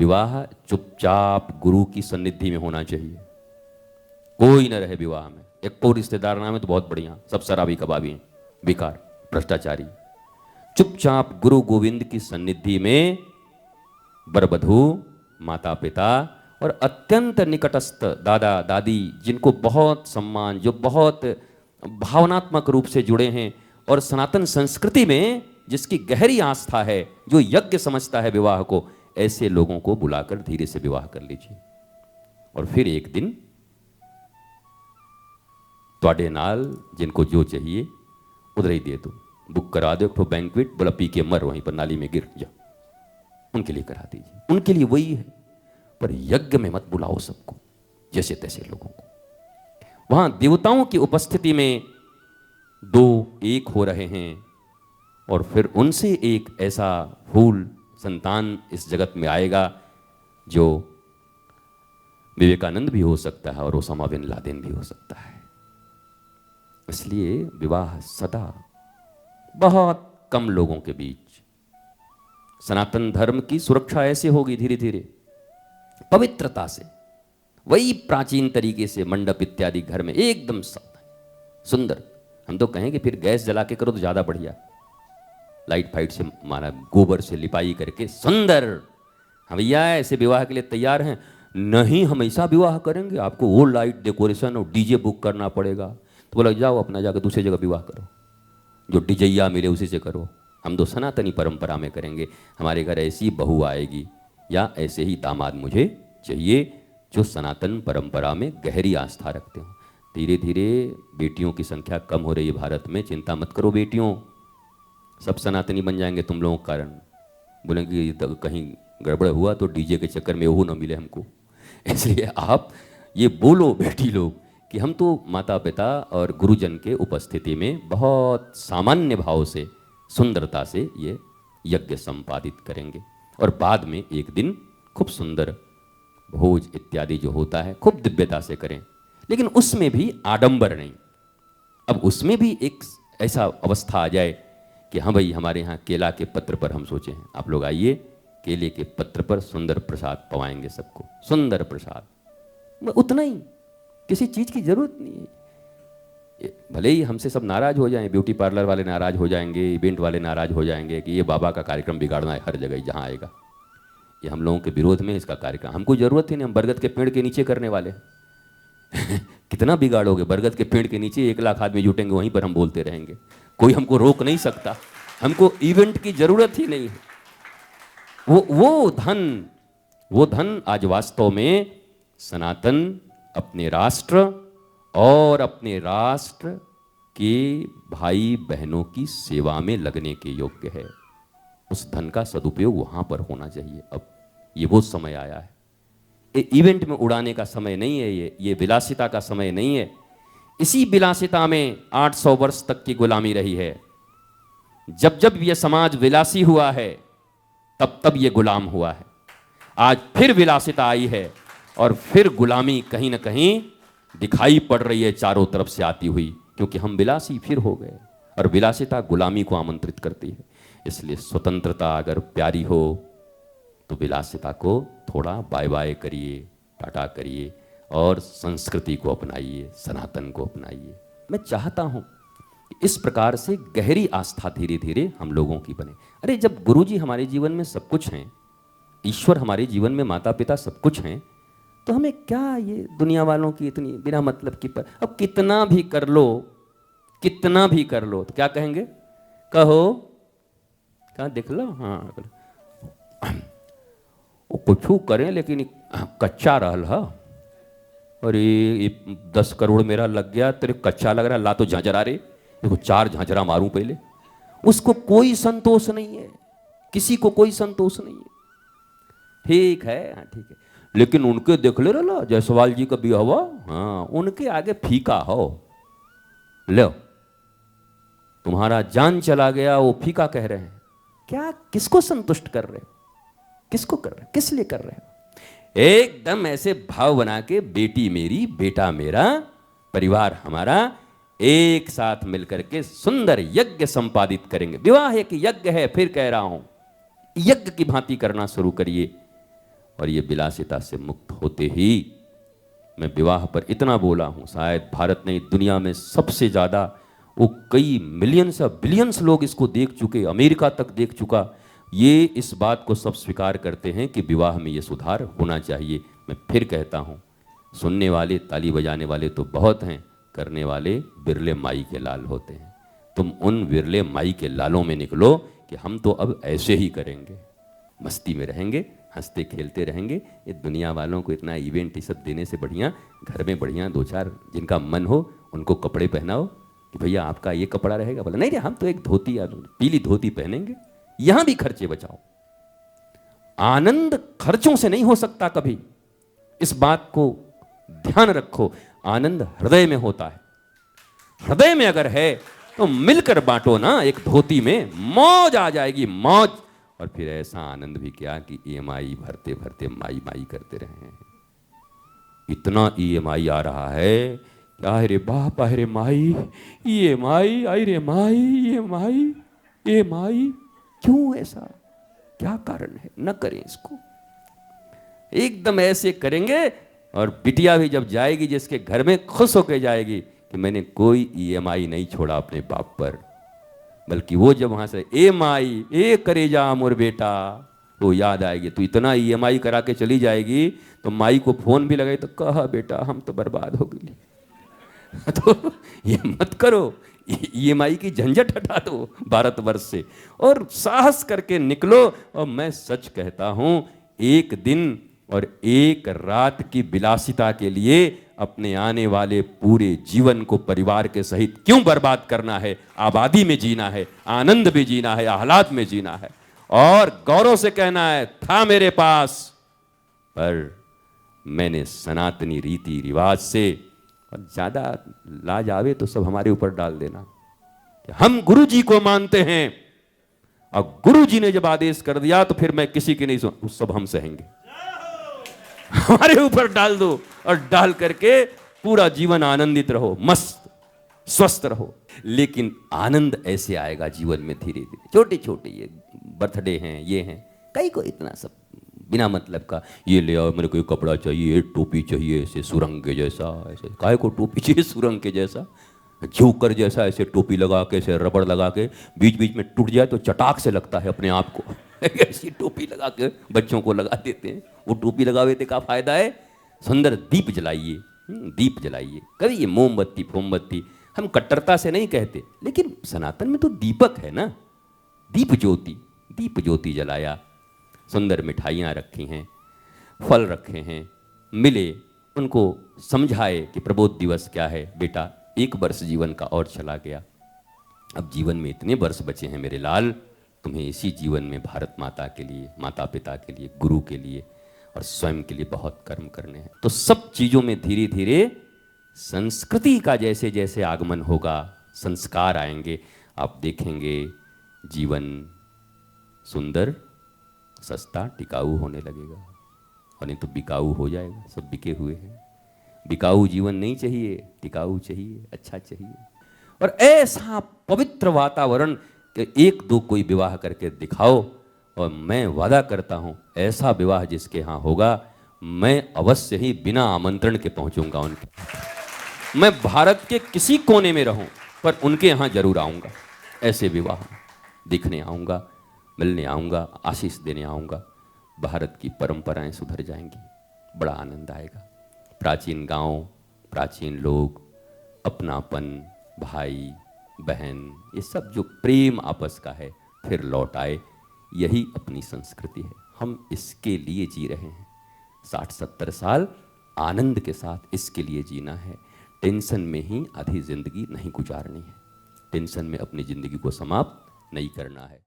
विवाह चुपचाप गुरु की सन्निधि में होना चाहिए। कोई न रहे विवाह में, एक को रिश्तेदार नाम है तो बहुत बढ़िया, सब शराबी कबाबी हैं, बेकार, भ्रष्टाचारी। चुपचाप गुरु गोविंद की सन्निधि में वर वधू, माता पिता और अत्यंत निकटस्थ दादा दादी, जिनको बहुत सम्मान, जो बहुत भावनात्मक रूप से जुड़े हैं और सनातन संस्कृति में जिसकी गहरी आस्था है, जो यज्ञ समझता है विवाह को, ऐसे लोगों को बुलाकर धीरे से विवाह कर लीजिए। और फिर एक दिन ਤੁਹਾਡੇ नाल जिनको जो चाहिए उधर ही दे दो, बुक करा दो, तो बैंक्वेट, बोला पी के मर वहीं पर नाली में गिर जा, उनके लिए करा दीजिए, उनके लिए वही है। पर यज्ञ में मत बुलाओ सबको, जैसे तैसे लोगों को। वहां देवताओं की उपस्थिति में दो एक हो रहे हैं और फिर उनसे एक ऐसा फूल संतान इस जगत में आएगा जो विवेकानंद भी हो सकता है और ओसामा बिन लादेन भी हो सकता है। इसलिए विवाह सदा बहुत कम लोगों के बीच, सनातन धर्म की सुरक्षा ऐसे होगी धीरे धीरे पवित्रता से, वही प्राचीन तरीके से मंडप इत्यादि घर में एकदम सुंदर। हम तो कहेंगे फिर गैस जला के करो तो ज्यादा बढ़िया, लाइट फाइट से मारा, गोबर से लिपाई करके सुंदर। हम भैया ऐसे विवाह के लिए तैयार हैं? नहीं, हम ऐसा विवाह करेंगे, आपको वो लाइट डेकोरेशन और डीजे बुक करना पड़ेगा। तो बोला जाओ अपना जाकर दूसरी जगह विवाह करो, जो डीजैया मिले उसी से करो। हम तो सनातनी परंपरा में करेंगे, हमारे घर ऐसी बहू आएगी या ऐसे ही दामाद मुझे चाहिए जो सनातन परंपरा में गहरी आस्था रखते हो। धीरे धीरे बेटियों की संख्या कम हो रही है भारत में, चिंता मत करो बेटियों, सब सनातनी बन जाएंगे तुम लोगों के कारण। बोलेंगे कहीं गड़बड़ हुआ तो डीजे के चक्कर में वो न मिले हमको। इसलिए आप ये बोलो बेटी लोग कि हम तो माता पिता और गुरुजन के उपस्थिति में बहुत सामान्य भाव से, सुंदरता से ये यज्ञ संपादित करेंगे और बाद में एक दिन खूब सुंदर भोज इत्यादि जो होता है खूब दिव्यता से करें, लेकिन उसमें भी आडंबर नहीं। अब उसमें भी एक ऐसा अवस्था आ जाए कि हाँ भाई हमारे यहाँ केला के पत्र पर हम सोचे हैं आप लोग आइए, केले के पत्र पर सुंदर प्रसाद पवाएंगे सबको, सुंदर प्रसाद, उतना ही, किसी चीज की जरूरत नहीं है। भले ही हमसे सब नाराज हो जाएं, ब्यूटी पार्लर वाले नाराज हो जाएंगे, इवेंट वाले नाराज हो जाएंगे कि ये बाबा का कार्यक्रम बिगाड़ना है हर जगह जहाँ आएगा, ये हम लोगों के विरोध में इसका कार्यक्रम, हमको जरूरत ही नहीं, हम बरगद के पेड़ के नीचे करने वाले कितना बिगाड़ोगे, बरगद के पेड़ के नीचे 1 लाख आदमी जुटेंगे, वहीं पर हम बोलते रहेंगे, कोई हमको रोक नहीं सकता, हमको इवेंट की जरूरत ही नहीं है। वो धन आज वास्तव में सनातन अपने राष्ट्र और अपने राष्ट्र के भाई बहनों की सेवा में लगने के योग्य है। उस धन का सदुपयोग वहां पर होना चाहिए। अब ये वो समय आया है, ये इवेंट में उड़ाने का समय नहीं है, ये विलासिता का समय नहीं है। इसी विलासिता में 800 वर्ष तक की गुलामी रही है। जब जब यह समाज विलासी हुआ है तब तब ये गुलाम हुआ है। आज फिर विलासिता आई है और फिर गुलामी कहीं ना कहीं दिखाई पड़ रही है चारों तरफ से आती हुई, क्योंकि हम विलासी फिर हो गए और विलासिता गुलामी को आमंत्रित करती है। इसलिए स्वतंत्रता अगर प्यारी हो तो विलासिता को थोड़ा बाय बाय करिए, टाटा करिए और संस्कृति को अपनाइए, सनातन को अपनाइए। मैं चाहता हूं कि इस प्रकार से गहरी आस्था धीरे धीरे हम लोगों की बने। अरे जब गुरुजी हमारे जीवन में सब कुछ हैं, ईश्वर हमारे जीवन में माता पिता सब कुछ हैं, तो हमें क्या ये दुनिया वालों की इतनी बिना मतलब की पर, अब कितना भी कर लो, कितना भी कर लो तो क्या कहेंगे, कहो क्या देख लो, हाँ वो कुछ करें लेकिन कच्चा रहल है। अरे ये 10 करोड़ मेरा लग गया, तेरे कच्चा लग रहा, ला तो झांझरा रे, देखो 4 झांझरा मारूं पहले। उसको कोई संतोष नहीं है, किसी को कोई संतोष नहीं है। ठीक है, हाँ ठीक है, लेकिन उनके देख ले रहा जायसवाल जी का भी हवा, हाँ उनके आगे फीका हो, लो तुम्हारा जान चला गया, वो फीका कह रहे हैं। क्या किसको संतुष्ट कर रहे हो, किसको कर रहे हो, किस लिए कर रहे हो? एकदम ऐसे भाव बना के बेटी मेरी, बेटा मेरा, परिवार हमारा, एक साथ मिलकर के सुंदर यज्ञ संपादित करेंगे। विवाह एक यज्ञ है, फिर कह रहा हूं, यज्ञ की भांति करना शुरू करिए और ये विलासिता से मुक्त होते ही मैं विवाह पर इतना बोला हूँ, शायद भारत नहीं दुनिया में सबसे ज़्यादा, वो कई मिलियंस या बिलियंस लोग इसको देख चुके, अमेरिका तक देख चुका। ये इस बात को सब स्वीकार करते हैं कि विवाह में ये सुधार होना चाहिए। मैं फिर कहता हूँ, सुनने वाले ताली बजाने वाले तो बहुत हैं, करने वाले बिरले माई के लाल होते हैं। तुम उन बिरले माई के लालों में निकलो कि हम तो अब ऐसे ही करेंगे, मस्ती में रहेंगे, हंसते खेलते रहेंगे। ये दुनिया वालों को इतना इवेंट ये सब देने से बढ़िया घर में बढ़िया दो चार जिनका मन हो उनको कपड़े पहनाओ कि भैया आपका ये कपड़ा रहेगा। बोला नहीं रे, हम तो एक धोती या पीली धोती पहनेंगे। यहां भी खर्चे बचाओ। आनंद खर्चों से नहीं हो सकता कभी, इस बात को ध्यान रखो। आनंद हृदय में होता है। हृदय में अगर है तो मिलकर बांटो ना, एक धोती में मौज आ जाएगी, मौज। और फिर ऐसा आनंद भी क्या कि ईएमआई भरते भरते माई माई करते रहे। इतना ईएमआई आ रहा है, क्या रे बाप, अरे माई, ईएमआई, अरे माई, ईएमआई, ईएमआई। क्यों ऐसा, क्या कारण है? न करें इसको। एकदम ऐसे करेंगे और बिटिया भी जब जाएगी जिसके घर में, खुश होकर जाएगी कि मैंने कोई ईएमआई नहीं छोड़ा अपने बाप पर। बल्कि वो जब वहां से ए माई, ए करे जा मोर बेटा, वो याद आएगी। तो इतना ईएमआई करा के चली जाएगी तो माई को फोन भी लगाई तो कहा बेटा हम तो बर्बाद हो गई। तो ये मत करो, ईएमआई की झंझट हटा दो भारतवर्ष से और साहस करके निकलो। और मैं सच कहता हूं, एक दिन और एक रात की विलासिता के लिए अपने आने वाले पूरे जीवन को परिवार के सहित क्यों बर्बाद करना है? आबादी में जीना है, आनंद में जीना है, आह्लाद में जीना है और गौरव से कहना है था मेरे पास, पर मैंने सनातनी रीति रिवाज से, और ज्यादा लाज आवे तो सब हमारे ऊपर डाल देना कि हम गुरु जी को मानते हैं और गुरु जी ने जब आदेश कर दिया तो फिर मैं किसी की नहीं सुन, सब हम सहेंगे। हमारे ऊपर डाल दो और डाल करके पूरा जीवन आनंदित रहो, मस्त स्वस्थ रहो। लेकिन आनंद ऐसे आएगा जीवन में धीरे धीरे, छोटे छोटे ये बर्थडे हैं, ये हैं, कई को इतना सब बिना मतलब का, ये ले आओ मेरे को ये कपड़ा चाहिए, टोपी चाहिए ऐसे सुरंग के जैसा, ऐसे काय को टोपी चाहिए सुरंग के जैसा, जोकर जैसा, ऐसे टोपी लगा के, ऐसे रबड़ लगा के, बीच बीच में टूट जाए तो चटाक से लगता है अपने आप को। ऐसी टोपी लगा के बच्चों को लगा देते हैं। वो टोपी लगावे थे, क्या फायदा है? सुंदर दीप जलाइए, दीप जलाइए। कभी ये मोमबत्ती फोमबत्ती हम कट्टरता से नहीं कहते, लेकिन सनातन में तो दीपक है ना, दीप ज्योति जलाया। सुंदर मिठाइयाँ रखी हैं, फल रखे हैं, मिले, उनको समझाए कि प्रबोध दिवस क्या है। बेटा 1 वर्ष जीवन का और चला गया, अब जीवन में इतने वर्ष बचे हैं मेरे लाल, तुम्हें इसी जीवन में भारत माता के लिए, माता पिता के लिए, गुरु के लिए और स्वयं के लिए बहुत कर्म करने हैं। तो सब चीज़ों में धीरे धीरे संस्कृति का जैसे जैसे आगमन होगा, संस्कार आएंगे, आप देखेंगे जीवन सुंदर, सस्ता, टिकाऊ होने लगेगा। और नहीं तो बिकाऊ हो जाएगा, सब बिके हुए हैं। बिकाऊ जीवन नहीं चाहिए, टिकाऊ चाहिए, अच्छा चाहिए। और ऐसा पवित्र वातावरण कि 1-2 कोई विवाह करके दिखाओ, और मैं वादा करता हूँ ऐसा विवाह जिसके यहाँ होगा, मैं अवश्य ही बिना आमंत्रण के पहुँचूंगा उनके। मैं भारत के किसी कोने में रहूँ पर उनके यहाँ जरूर आऊँगा। ऐसे विवाह दिखने आऊँगा, मिलने आऊँगा, आशीष देने आऊँगा। भारत की परंपराएं सुधर जाएंगी, बड़ा आनंद आएगा। प्राचीन गांव, प्राचीन लोग, अपनापन, भाई बहन, ये सब जो प्रेम आपस का है फिर लौट आए, यही अपनी संस्कृति है। हम इसके लिए जी रहे हैं। 60-70 साल आनंद के साथ इसके लिए जीना है। टेंशन में ही आधी जिंदगी नहीं गुजारनी है, टेंशन में अपनी जिंदगी को समाप्त नहीं करना है।